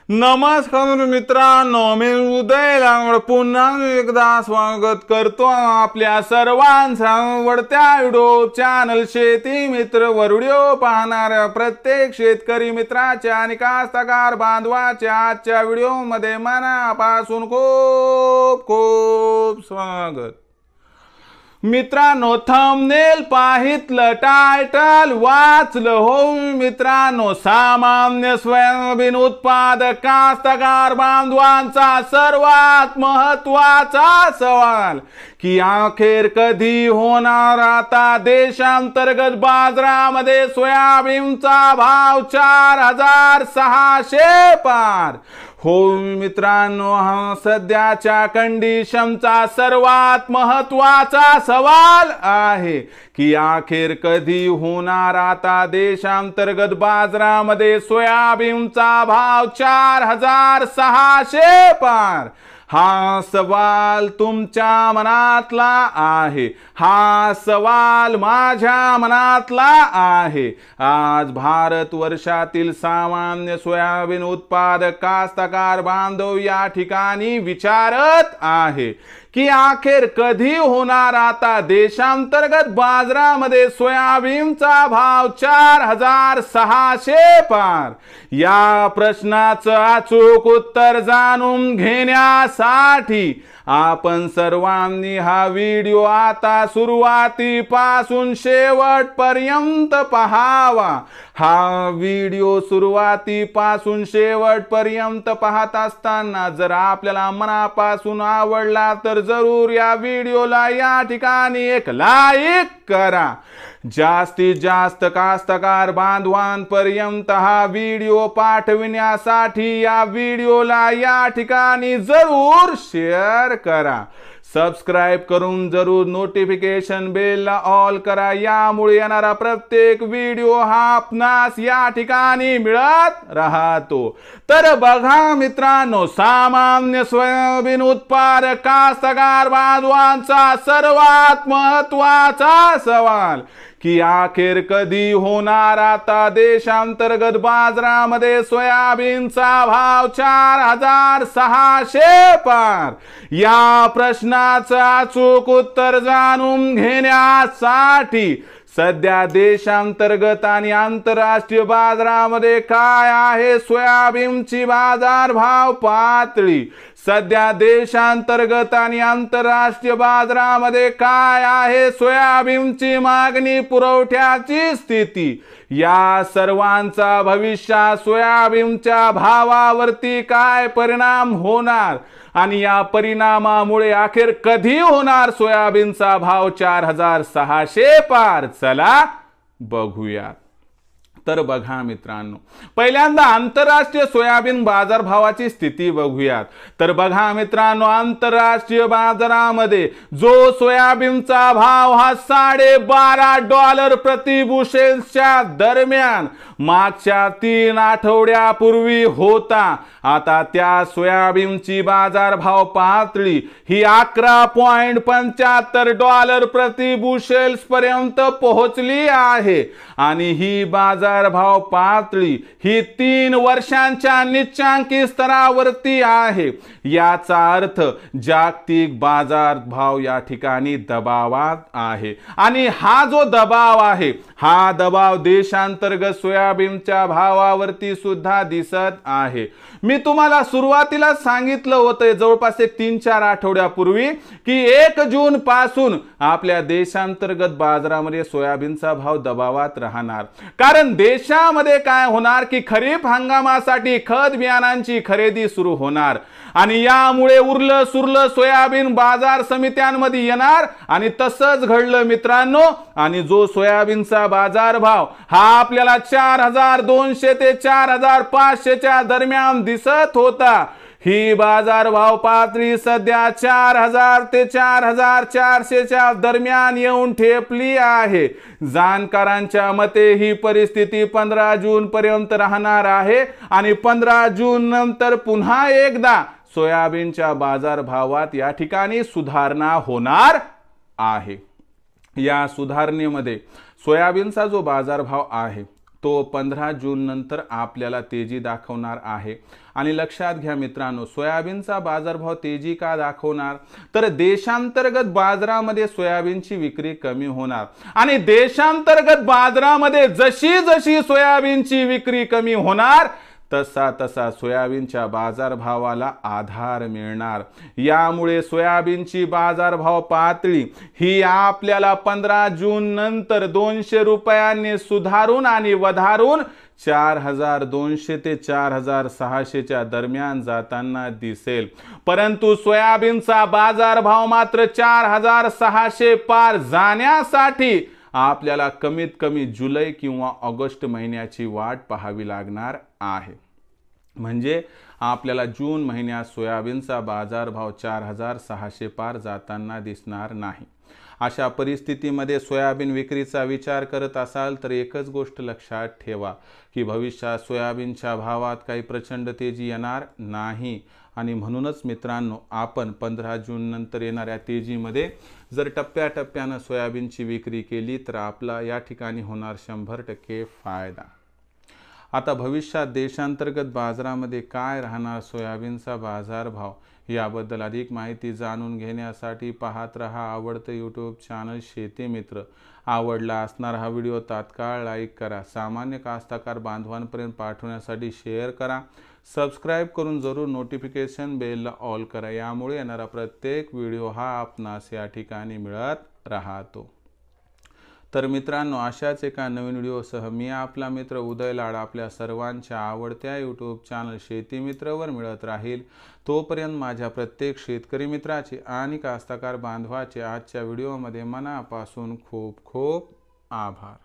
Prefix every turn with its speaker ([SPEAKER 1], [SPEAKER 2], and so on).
[SPEAKER 1] नमस्कार मित्रांनो, मी उदय लांगड पुन्हा एकदा स्वागत करतो आपल्या सर्वांचा आवडत्या युट्यूब चॅनल शेती मित्र वर व्हिडिओ पाहणाऱ्या प्रत्येक शेतकरी मित्राच्या आणि कास्तकार बांधवाच्या आजच्या व्हिडिओमध्ये मनापासून खूप खूप स्वागत। मित्रांनो, थंबनेल पाहितलं, टायटल वाचलं हो मित्रांनो, सामान्य सोयाबीन उत्पादक कास्तकार बांधवांचा सर्वात महत्त्वाचा सवाल की अखेर कधी होणार आता देशांतर्गत बाजारामध्ये सोयाबीनचा भाव 4600 पार। हो मित्रांनो, हा सध्याच्या कंडिशनचा सर्वात महत्त्वाचा सवाल आहे की अखेर कधी होणार आता देशांतर्गत बाजारामध्ये सोयाबीनचा भाव 4600 पार। हा सवाल तुमच्या मनातला आहे, हा सवाल माझ्या मनातला आहे। आज भारत वर्षातील सामान्य सोयाबीन उत्पादक कास्तकार बांधव या ठिकाणी विचारत आहे की अखेर कधी होणार आता देशांतर्गत बाजारामध्ये सोयाबीनचा भाव 4600 पार। या प्रश्नाचं अचूक उत्तर जाणून घेण्यासाठी आपण सर्वांनी हा व्हिडिओ आता सुरुवातीपासून शेवटपर्यंत पाहावा। हा व्हिडिओ सुरुवातीपासून शेवटपर्यंत पाहत असताना जर आपल्याला मनापासून आवडला तर जरूर या व्हिडिओला या ठिकाणी एक लाईक करा। जास्तीत जास्त कास्तकार बांधवांपर्यंत हा व्हिडिओ पाठविण्यासाठी या व्हिडिओला या ठिकाणी जरूर शेअर करा। सबस्क्राइब करून जरूर नोटिफिकेशन बेलला ऑल करा, यामुळे येणारा प्रत्येक व्हिडिओ हा आपणास या ठिकाणी मिळत राहतो। तर बघा मित्रांनो, सामान्य सोयाबीन उत्पादक कास्तकार बांधवांचा सर्वात महत्त्वाचा सवाल की अखेर कधी होणार आता देशांतर्गत बाजारामध्ये सोयाबीनचा भाव 4600 पार। या प्रश्नाचं अचूक उत्तर जाणून घेण्यासाठी सध्या देशांतर्गत आणि आंतरराष्ट्रीय बाजारामध्ये काय आहे सोयाबीनची बाजारभाव पातळी, सध्या देशांतर्गत आणि आंतरराष्ट्रीय बाजारामध्ये काय आहे सोयाबीनची मागणी पुरवठ्याची स्थिती, या सर्वांचा भविष्यात सोयाबीनच्या भावावरती काय परिणाम होणार आणि या परिणामामुळे अखेर कधी होणार सोयाबीनचा भाव 4600 पार, चला बघूया। तर बघा मित्रांनो, पहिल्यांदा आंतरराष्ट्रीय सोयाबीन बाजारभावाची स्थिती बघूयात। तर बघा मित्रांनो, आंतरराष्ट्रीय बाजारामध्ये जो सोयाबीनचा भाव हा $12.5 प्रति बुशेलच्या दरम्यान मागच्या 3 आठवड्यापूर्वी होता, आता त्या सोयाबीनची बाजारभाव पातळी ही $11.75 प्रति बुशेल्स पर्यंत पोहोचली आहे आणि ही बाजारभाव पातळी ही 3 वर्षांच्या निच्चांकी स्तरावरती आहे। याचा अर्थ जागतिक बाजारभाव या ठिकाणी दबावात आहे आणि हा जो दबाव आहे हा दबाव देशांतर्गत सोयाबीनच्या भावावरती सुद्धा दिसत आहे। मी तुम्हाला सुरुवातीला सांगितलं होतं जवळपास 3-4 आठवड्यापूर्वी की 1 जून पासून आपल्या देशांतर्गत बाजारामध्ये सोयाबीनचा भाव दबावात राहणार, कारण देशामध्ये काय होणार की खरीप हंगामासाठी खत बियाणांची खरेदी सुरू होणार आणि यामुळे उरलं सुरलं सोयाबीन बाजार समित्यांमध्ये येणार आणि तसंच घडलं मित्रांनो। आणि जो सोयाबीनचा बाजारभाव हा आपल्याला 4200 ते 4500 च्या दरम्यान दिसत होता, ही बाजारभाव पातळी सध्या 4000 ते 4400 च्या दरम्यान येऊन ठेपली आहे। जाणकारांच्या मते ही परिस्थिती 15 जून पर्यंत राहणार आहे आणि 15 जून नंतर पुन्हा एकदा सोयाबीनच्या बाजारभावात या ठिकाणी सुधारणा होणार आहे। या सुधारणेमध्ये सोयाबीनचा जो बाजारभाव आहे तो 15 जून नंतर आपल्याला तेजी दाखवणार आहे। आणि लक्षात घ्या मित्रांनो, सोयाबीनचा बाजारभाव तेजी का दाखवणार, तर देशांतर्गत बाजारामध्ये सोयाबीनची विक्री कमी होणार आणि देशांतर्गत बाजारामध्ये जशी जशी सोयाबीनची विक्री कमी होणार तसा तसा सोयाबीनच्या बाजारभावाला आधार मिळणार। यामुळे सोयाबीनची बाजारभाव पातळी ही आपल्याला 15 जून नंतर 200 रुपयांनी सुधारून आणि वधारून 4200 ते 4600 दरम्यान जाताना दिसेल। परंतु सोयाबीनचा बाजारभाव मात्र 4600 पार जाण्यासाठी आपल्याला कमीत कमी जुलै किंवा ऑगस्ट महिन्याची वाट पाहावी लागणार आहे। म्हणजे आपल्याला जून महिन्यात सोयाबीनचा बाजारभाव 4600 पार जाताना दिसणार नाही। अशा परिस्थितीमध्ये सोयाबीन विक्रीचा विचार करत असाल तर एकच गोष्ट लक्षात ठेवा की भविष्यात सोयाबीनच्या भावात काही प्रचंड तेजी येणार नाही। आणि म्हणूनच मित्रांनो, आपण 15 जून नंतर येणाऱ्या तेजीमध्ये जर टप्प्याटप्प्याने सोयाबीनची विक्री केली तर आपला या ठिकाणी होणार 100% फायदा। आता भविष्यात देशांतर्गत बाजारामध्ये काय राहणार सोयाबीनचा बाजारभाव याबद्दल अधिक माहिती जाणून घेण्यासाठी पाहत रहा आवडतं यूट्यूब चॅनल शेती मित्र। आवडला असणार हा व्हिडिओ तात्काळ लाईक करा, सामान्य कास्तकार बांधवांपर्यंत पाठवण्यासाठी शेअर करा, सबस्क्राईब करून जरूर नोटिफिकेशन बेलला ऑल करा। यामुळे येणारा प्रत्येक व्हिडिओ हा आपणास या ठिकाणी मिळत राहतो। तर मित्रांनो, अशाच एका नवीन व्हिडिओसह मी आपला मित्र उदय लाड आपल्या सर्वांच्या आवडत्या यूट्यूब चॅनल शेती मित्रवर मिळत राहील। तोपर्यंत माझ्या प्रत्येक शेतकरी मित्राचे आणि कास्तकार बांधवाचे आजच्या व्हिडिओमध्ये मनापासून खूप खूप आभार।